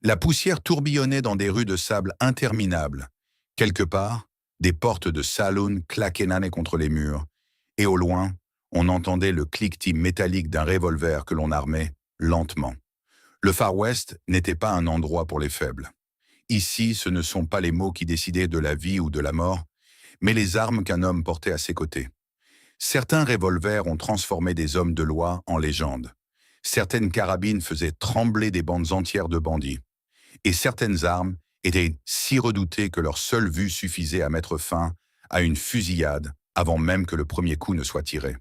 La poussière tourbillonnait dans des rues de sable interminables. Quelque part, des portes de saloon claquaient l'année contre les murs, et au loin, on entendait le cliquetis métallique d'un revolver que l'on armait lentement. Le Far West n'était pas un endroit pour les faibles. Ici, ce ne sont pas les mots qui décidaient de la vie ou de la mort, mais les armes qu'un homme portait à ses côtés. Certains revolvers ont transformé des hommes de loi en légendes. Certaines carabines faisaient trembler des bandes entières de bandits. Et certaines armes étaient si redoutées que leur seule vue suffisait à mettre fin à une fusillade avant même que le premier coup ne soit tiré.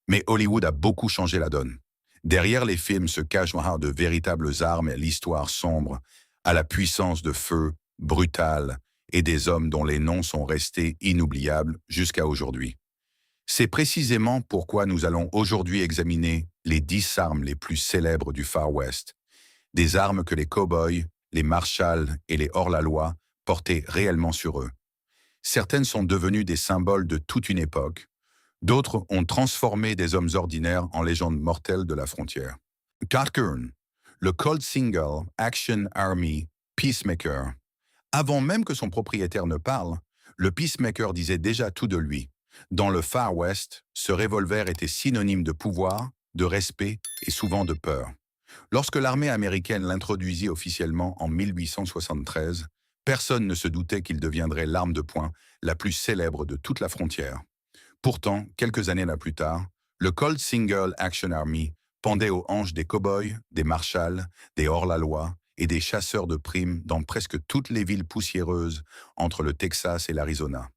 Mais Hollywood a beaucoup changé la donne. Derrière les films se cachent de véritables armes et l'histoire sombre, à la puissance de feu, brutale, et des hommes dont les noms sont restés inoubliables jusqu'à aujourd'hui. C'est précisément pourquoi nous allons aujourd'hui examiner les 10 armes les plus célèbres du Far West, des armes que les cow-boys, les marshals et les hors-la-loi portaient réellement sur eux. Certaines sont devenues des symboles de toute une époque, d'autres ont transformé des hommes ordinaires en légendes mortelles de la frontière. Shotgun, le Colt Single Action Army Peacemaker. Avant même que son propriétaire ne parle, le Peacemaker disait déjà tout de lui. Dans le Far West, ce revolver était synonyme de pouvoir, de respect et souvent de peur. Lorsque l'armée américaine l'introduisit officiellement en 1873, personne ne se doutait qu'il deviendrait l'arme de poing la plus célèbre de toute la frontière. Pourtant, quelques années là plus tard, le Colt Single Action Army pendait aux hanches des cow-boys, des marshals, des hors-la-loi et des chasseurs de primes dans presque toutes les villes poussiéreuses entre le Texas et l'Arizona.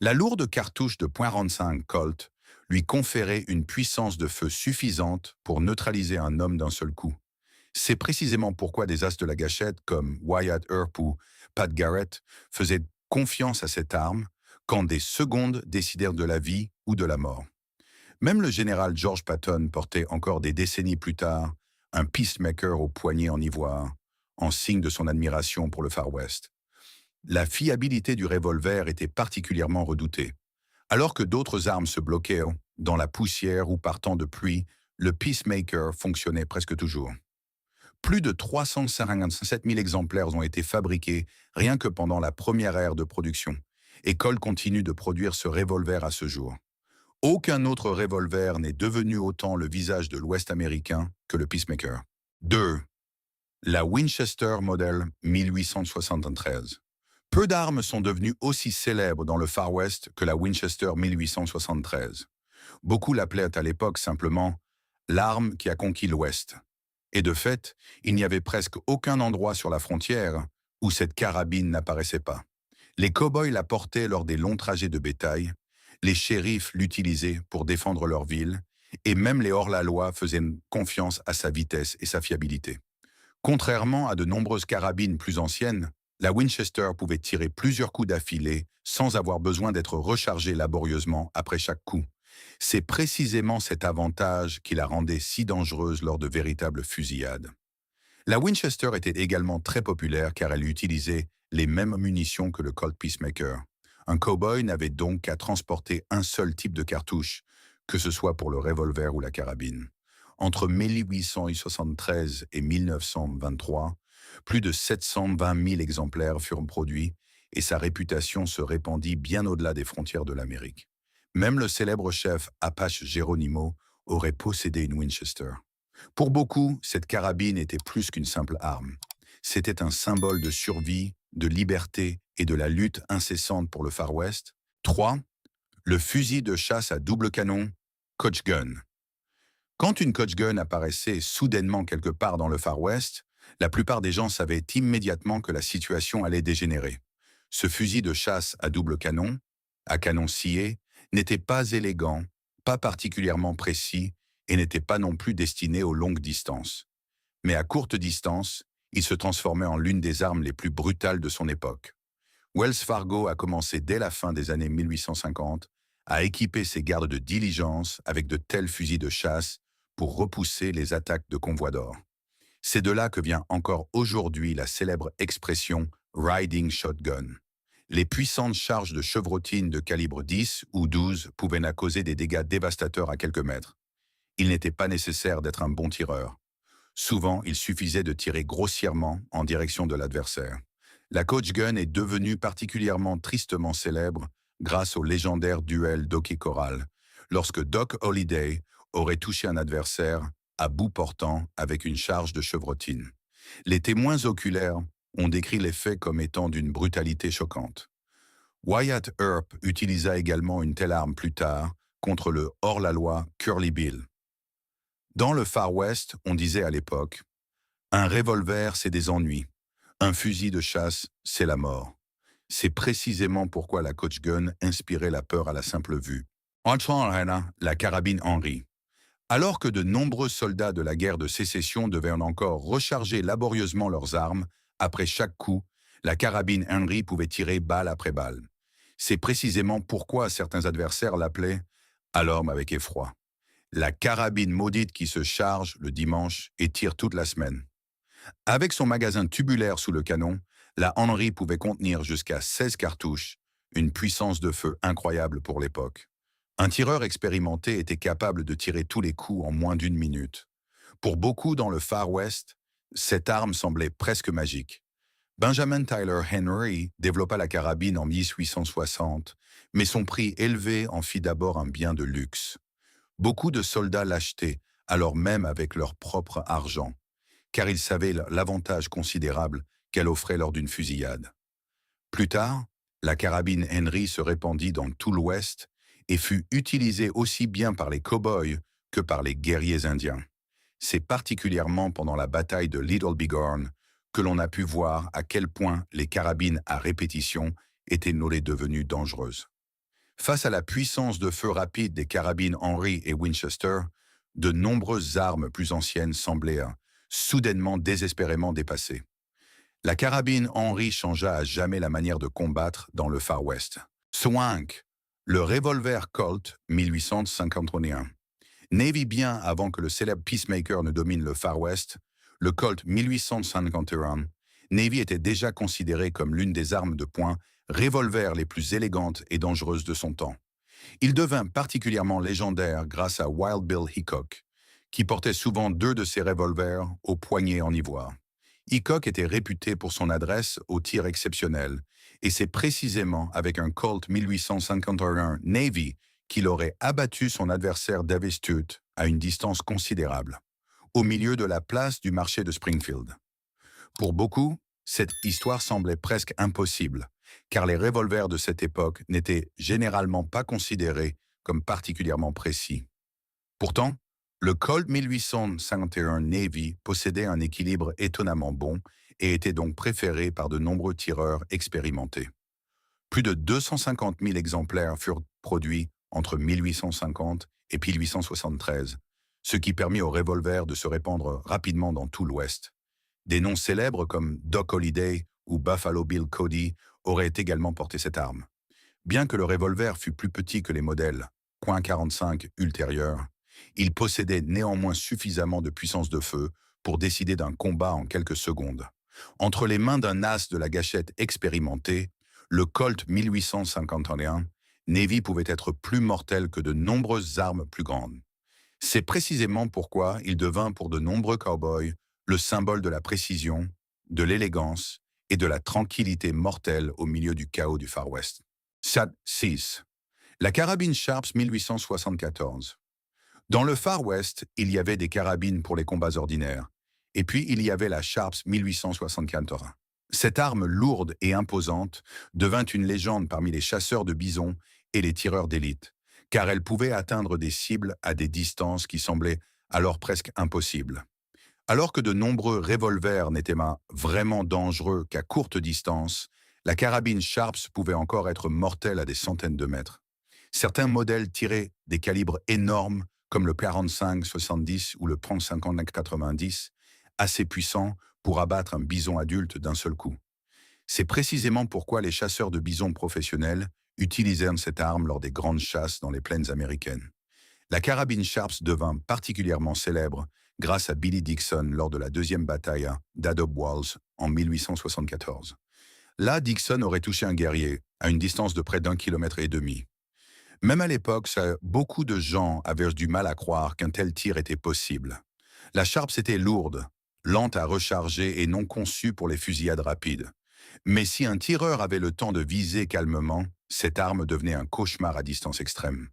La lourde cartouche de .25 Colt lui conférait une puissance de feu suffisante pour neutraliser un homme d'un seul coup. C'est précisément pourquoi des as de la gâchette comme Wyatt Earp ou Pat Garrett faisaient confiance à cette arme quand des secondes décidèrent de la vie ou de la mort. Même le général George Patton portait encore des décennies plus tard un Peacemaker au poignet en ivoire, en signe de son admiration pour le Far West. La fiabilité du revolver était particulièrement redoutée. Alors que d'autres armes se bloquaient dans la poussière ou par temps de pluie, le Peacemaker fonctionnait presque toujours. Plus de 357 000 exemplaires ont été fabriqués rien que pendant la première ère de production, et Colt continue de produire ce revolver à ce jour. Aucun autre revolver n'est devenu autant le visage de l'Ouest américain que le Peacemaker. 2. La Winchester Model 1873. Peu d'armes sont devenues aussi célèbres dans le Far West que la Winchester 1873. Beaucoup l'appelaient à l'époque simplement « l'arme qui a conquis l'Ouest ». Et de fait, il n'y avait presque aucun endroit sur la frontière où cette carabine n'apparaissait pas. Les cow-boys la portaient lors des longs trajets de bétail, les shérifs l'utilisaient pour défendre leur ville, et même les hors-la-loi faisaient confiance à sa vitesse et sa fiabilité. Contrairement à de nombreuses carabines plus anciennes, la Winchester pouvait tirer plusieurs coups d'affilée sans avoir besoin d'être rechargée laborieusement après chaque coup. C'est précisément cet avantage qui la rendait si dangereuse lors de véritables fusillades. La Winchester était également très populaire car elle utilisait les mêmes munitions que le Colt Peacemaker. Un cow-boy n'avait donc qu'à transporter un seul type de cartouche, que ce soit pour le revolver ou la carabine. Entre 1873 et 1923, plus de 720 000 exemplaires furent produits et sa réputation se répandit bien au-delà des frontières de l'Amérique. Même le célèbre chef Apache Geronimo aurait possédé une Winchester. Pour beaucoup, cette carabine était plus qu'une simple arme. C'était un symbole de survie, de liberté et de la lutte incessante pour le Far West. 3. Le fusil de chasse à double canon, Coach Gun. Quand une Coach Gun apparaissait soudainement quelque part dans le Far West, la plupart des gens savaient immédiatement que la situation allait dégénérer. Ce fusil de chasse à double canon, à canon scié, n'était pas élégant, pas particulièrement précis et n'était pas non plus destiné aux longues distances. Mais à courte distance, il se transformait en l'une des armes les plus brutales de son époque. Wells Fargo a commencé dès la fin des années 1850 à équiper ses gardes de diligence avec de tels fusils de chasse pour repousser les attaques de convois d'or. C'est de là que vient encore aujourd'hui la célèbre expression « riding shotgun ». Les puissantes charges de chevrotines de calibre 10 ou 12 pouvaient causer des dégâts dévastateurs à quelques mètres. Il n'était pas nécessaire d'être un bon tireur. Souvent, il suffisait de tirer grossièrement en direction de l'adversaire. La Coach Gun est devenue particulièrement tristement célèbre grâce au légendaire duel d'hockey choral, lorsque Doc Holliday aurait touché un adversaire à bout portant avec une charge de chevrotine. Les témoins oculaires ont décrit les faits comme étant d'une brutalité choquante. Wyatt Earp utilisa également une telle arme plus tard contre le hors-la-loi Curly Bill. Dans le Far West, on disait à l'époque « Un revolver, c'est des ennuis. Un fusil de chasse, c'est la mort. » C'est précisément pourquoi la Coach Gun inspirait la peur à la simple vue. La carabine Henry. Alors que de nombreux soldats de la guerre de sécession devaient encore recharger laborieusement leurs armes, après chaque coup, la carabine Henry pouvait tirer balle après balle. C'est précisément pourquoi certains adversaires l'appelaient « à l'homme avec effroi ». La carabine maudite qui se charge le dimanche et tire toute la semaine. Avec son magasin tubulaire sous le canon, la Henry pouvait contenir jusqu'à 16 cartouches, une puissance de feu incroyable pour l'époque. Un tireur expérimenté était capable de tirer tous les coups en moins d'une minute. Pour beaucoup dans le Far West, cette arme semblait presque magique. Benjamin Tyler Henry développa la carabine en 1860, mais son prix élevé en fit d'abord un bien de luxe. Beaucoup de soldats l'achetaient, alors même avec leur propre argent, car ils savaient l'avantage considérable qu'elle offrait lors d'une fusillade. Plus tard, la carabine Henry se répandit dans tout l'Ouest et fut utilisée aussi bien par les cow-boys que par les guerriers indiens. C'est particulièrement pendant la bataille de Little Bighorn que l'on a pu voir à quel point les carabines à répétition étaient devenues dangereuses. Face à la puissance de feu rapide des carabines Henry et Winchester, de nombreuses armes plus anciennes semblaient soudainement désespérément dépassées. La carabine Henry changea à jamais la manière de combattre dans le Far West. Swank, le revolver Colt 1851. Navy bien avant que le célèbre Peacemaker ne domine le Far West, le Colt 1851, Navy était déjà considéré comme l'une des armes de poing revolver les plus élégantes et dangereuses de son temps. Il devint particulièrement légendaire grâce à Wild Bill Hickok, qui portait souvent 2 de ses revolvers au poignet en ivoire. Hickok était réputé pour son adresse au tir exceptionnel, et c'est précisément avec un Colt 1851 Navy qu'il aurait abattu son adversaire Davis Stute à une distance considérable, au milieu de la place du marché de Springfield. Pour beaucoup, cette histoire semblait presque impossible, car les revolvers de cette époque n'étaient généralement pas considérés comme particulièrement précis. Pourtant, le Colt 1851 Navy possédait un équilibre étonnamment bon et était donc préféré par de nombreux tireurs expérimentés. Plus de 250 000 exemplaires furent produits entre 1850 et 1873, ce qui permit au revolver de se répandre rapidement dans tout l'Ouest. Des noms célèbres comme Doc Holliday ou Buffalo Bill Cody auraient également porté cette arme. Bien que le revolver fût plus petit que les modèles .45 ultérieurs, il possédait néanmoins suffisamment de puissance de feu pour décider d'un combat en quelques secondes. Entre les mains d'un as de la gâchette expérimenté, le Colt 1851, Navy pouvait être plus mortel que de nombreuses armes plus grandes. C'est précisément pourquoi il devint pour de nombreux cow-boys le symbole de la précision, de l'élégance et de la tranquillité mortelle au milieu du chaos du Far West. Sat 6. La carabine Sharps 1874. Dans le Far West, il y avait des carabines pour les combats ordinaires, et puis il y avait la Sharps 1874. Cette arme lourde et imposante devint une légende parmi les chasseurs de bisons et les tireurs d'élite, car elle pouvait atteindre des cibles à des distances qui semblaient alors presque impossibles. Alors que de nombreux revolvers n'étaient vraiment dangereux qu'à courte distance, la carabine Sharps pouvait encore être mortelle à des centaines de mètres. Certains modèles tiraient des calibres énormes comme le 45-70 ou le 30-50-90, assez puissants pour abattre un bison adulte d'un seul coup. C'est précisément pourquoi les chasseurs de bisons professionnels utilisèrent cette arme lors des grandes chasses dans les plaines américaines. La carabine Sharps devint particulièrement célèbre grâce à Billy Dixon lors de la deuxième bataille d'Adobe Walls en 1874. Là, Dixon aurait touché un guerrier à une distance de près d'1,5 km. Même à l'époque, beaucoup de gens avaient du mal à croire qu'un tel tir était possible. La Sharps était lourde, lente à recharger et non conçue pour les fusillades rapides. Mais si un tireur avait le temps de viser calmement, cette arme devenait un cauchemar à distance extrême.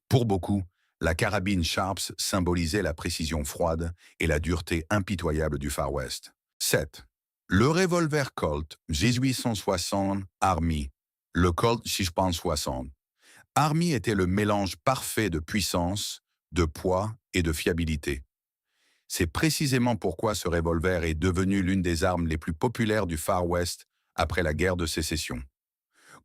Pour beaucoup, la carabine Sharps symbolisait la précision froide et la dureté impitoyable du Far West. 7. Le revolver Colt 1860 Army. Le Colt 660. Army était le mélange parfait de puissance, de poids et de fiabilité. C'est précisément pourquoi ce revolver est devenu l'une des armes les plus populaires du Far West après la guerre de sécession.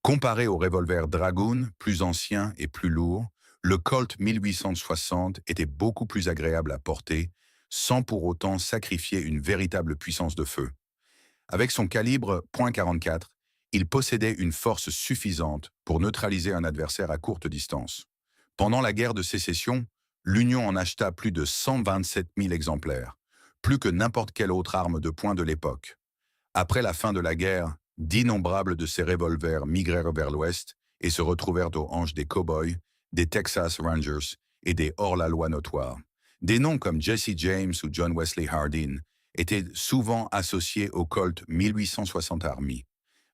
Comparé au revolver Dragoon, plus ancien et plus lourd, le Colt 1860 était beaucoup plus agréable à porter, sans pour autant sacrifier une véritable puissance de feu. Avec son calibre .44, il possédait une force suffisante pour neutraliser un adversaire à courte distance. Pendant la guerre de sécession, l'Union en acheta plus de 127 000 exemplaires, plus que n'importe quelle autre arme de poing de l'époque. Après la fin de la guerre, d'innombrables de ces revolvers migrèrent vers l'Ouest et se retrouvèrent aux hanches des cow-boys, des Texas Rangers et des hors-la-loi notoires. Des noms comme Jesse James ou John Wesley Hardin étaient souvent associés au Colt 1860 Army.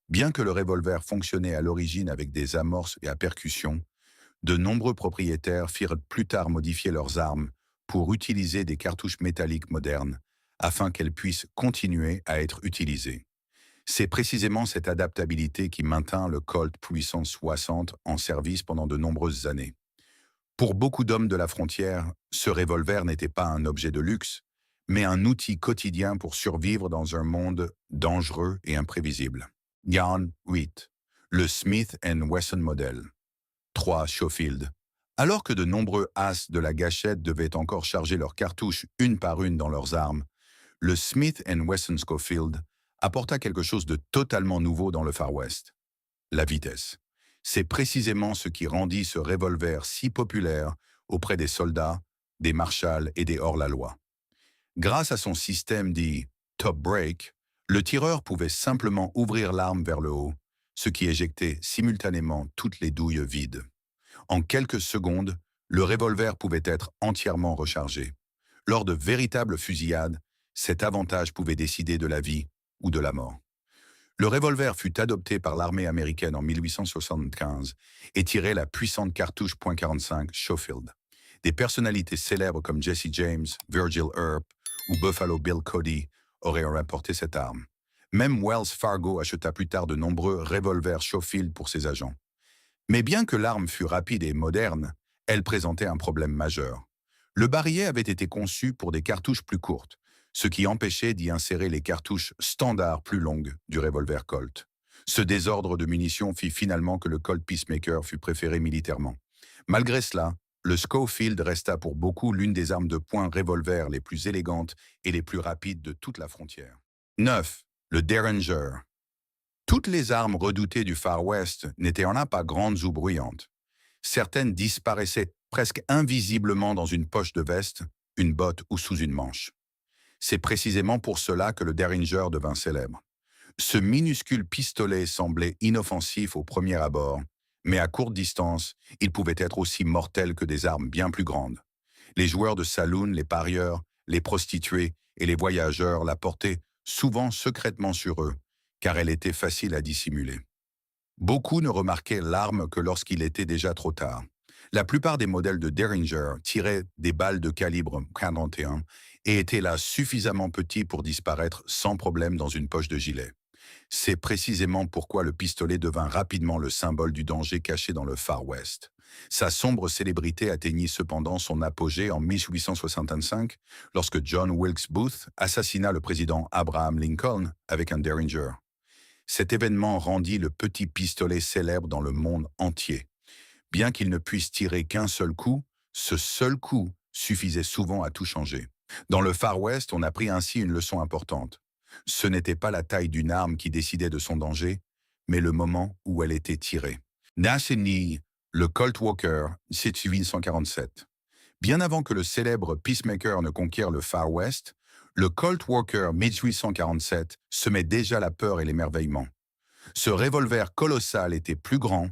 Bien que le revolver fonctionnait à l'origine avec des amorces et à percussion, de nombreux propriétaires firent plus tard modifier leurs armes pour utiliser des cartouches métalliques modernes afin qu'elles puissent continuer à être utilisées. C'est précisément cette adaptabilité qui maintint le Colt Puissance 60 en service pendant de nombreuses années. Pour beaucoup d'hommes de la frontière, ce revolver n'était pas un objet de luxe, mais un outil quotidien pour survivre dans un monde dangereux et imprévisible. Jan 8. Le Smith & Wesson modèle. 3. Schofield. Alors que de nombreux as de la gâchette devaient encore charger leurs cartouches une par une dans leurs armes, le Smith & Wesson Schofield apporta quelque chose de totalement nouveau dans le Far West. La vitesse. C'est précisément ce qui rendit ce revolver si populaire auprès des soldats, des marshals et des hors-la-loi. Grâce à son système dit « top break », le tireur pouvait simplement ouvrir l'arme vers le haut, ce qui éjectait simultanément toutes les douilles vides. En quelques secondes, le revolver pouvait être entièrement rechargé. Lors de véritables fusillades, cet avantage pouvait décider de la vie ou de la mort. Le revolver fut adopté par l'armée américaine en 1875 et tirait la puissante cartouche .45 Schofield. Des personnalités célèbres comme Jesse James, Virgil Earp ou Buffalo Bill Cody auraient rapporté cette arme. Même Wells Fargo acheta plus tard de nombreux revolvers Schofield pour ses agents. Mais bien que l'arme fût rapide et moderne, elle présentait un problème majeur. Le barillet avait été conçu pour des cartouches plus courtes, ce qui empêchait d'y insérer les cartouches standards plus longues du revolver Colt. Ce désordre de munitions fit finalement que le Colt Peacemaker fut préféré militairement. Malgré cela, le Schofield resta pour beaucoup l'une des armes de poing revolver les plus élégantes et les plus rapides de toute la frontière. 9. Le Derringer. Toutes les armes redoutées du Far West n'étaient en là pas grandes ou bruyantes. Certaines disparaissaient presque invisiblement dans une poche de veste, une botte ou sous une manche. C'est précisément pour cela que le Derringer devint célèbre. Ce minuscule pistolet semblait inoffensif au premier abord, mais à courte distance, il pouvait être aussi mortel que des armes bien plus grandes. Les joueurs de saloon, les parieurs, les prostituées et les voyageurs la portaient souvent secrètement sur eux, car elle était facile à dissimuler. Beaucoup ne remarquaient l'arme que lorsqu'il était déjà trop tard. La plupart des modèles de Derringer tiraient des balles de calibre 41 et étaient là suffisamment petits pour disparaître sans problème dans une poche de gilet. C'est précisément pourquoi le pistolet devint rapidement le symbole du danger caché dans le Far West. Sa sombre célébrité atteignit cependant son apogée en 1865, lorsque John Wilkes Booth assassina le président Abraham Lincoln avec un Derringer. Cet événement rendit le petit pistolet célèbre dans le monde entier. Bien qu'il ne puisse tirer qu'un seul coup, ce seul coup suffisait souvent à tout changer. Dans le Far West, on apprit ainsi une leçon importante. Ce n'était pas la taille d'une arme qui décidait de son danger, mais le moment où elle était tirée. Nassini, le Colt Walker, 1847. Bien avant que le célèbre Peacemaker ne conquiert le Far West, le Colt Walker 1847 semait déjà la peur et l'émerveillement. Ce revolver colossal était plus grand,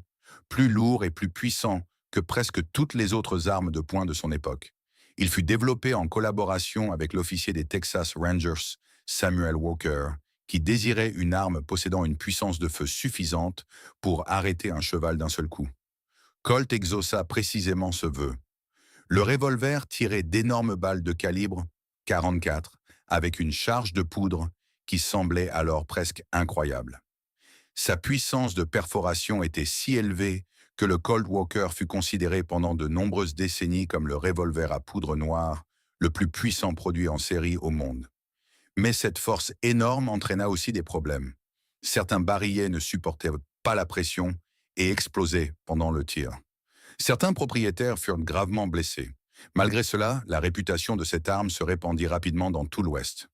plus lourd et plus puissant que presque toutes les autres armes de poing de son époque. Il fut développé en collaboration avec l'officier des Texas Rangers, Samuel Walker, qui désirait une arme possédant une puissance de feu suffisante pour arrêter un cheval d'un seul coup. Colt exauça précisément ce vœu. Le revolver tirait d'énormes balles de calibre 44 avec une charge de poudre qui semblait alors presque incroyable. Sa puissance de perforation était si élevée que le Colt Walker fut considéré pendant de nombreuses décennies comme le revolver à poudre noire le plus puissant produit en série au monde. Mais cette force énorme entraîna aussi des problèmes. Certains barilets ne supportaient pas la pression et explosaient pendant le tir. Certains propriétaires furent gravement blessés. Malgré cela, la réputation de cette arme se répandit rapidement dans tout l'Ouest.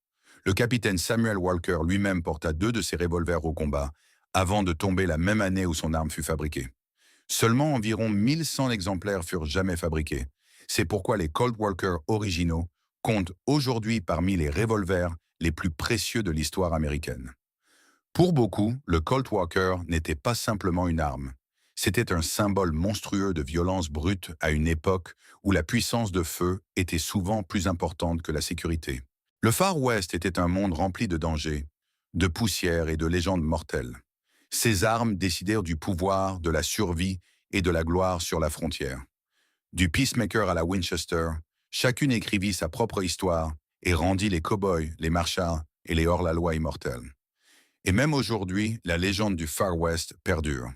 Le capitaine Samuel Walker lui-même porta 2 de ses revolvers au combat, avant de tomber la même année où son arme fut fabriquée. Seulement environ 1100 exemplaires furent jamais fabriqués. C'est pourquoi les Colt Walker originaux comptent aujourd'hui parmi les revolvers les plus précieux de l'histoire américaine. Pour beaucoup, le Colt Walker n'était pas simplement une arme. C'était un symbole monstrueux de violence brute à une époque où la puissance de feu était souvent plus importante que la sécurité. Le Far West était un monde rempli de dangers, de poussière et de légendes mortelles. Ces armes décidèrent du pouvoir, de la survie et de la gloire sur la frontière. Du Peacemaker à la Winchester, chacune écrivit sa propre histoire et rendit les cow-boys, les marchands et les hors-la-loi immortels. Et même aujourd'hui, la légende du Far West perdure.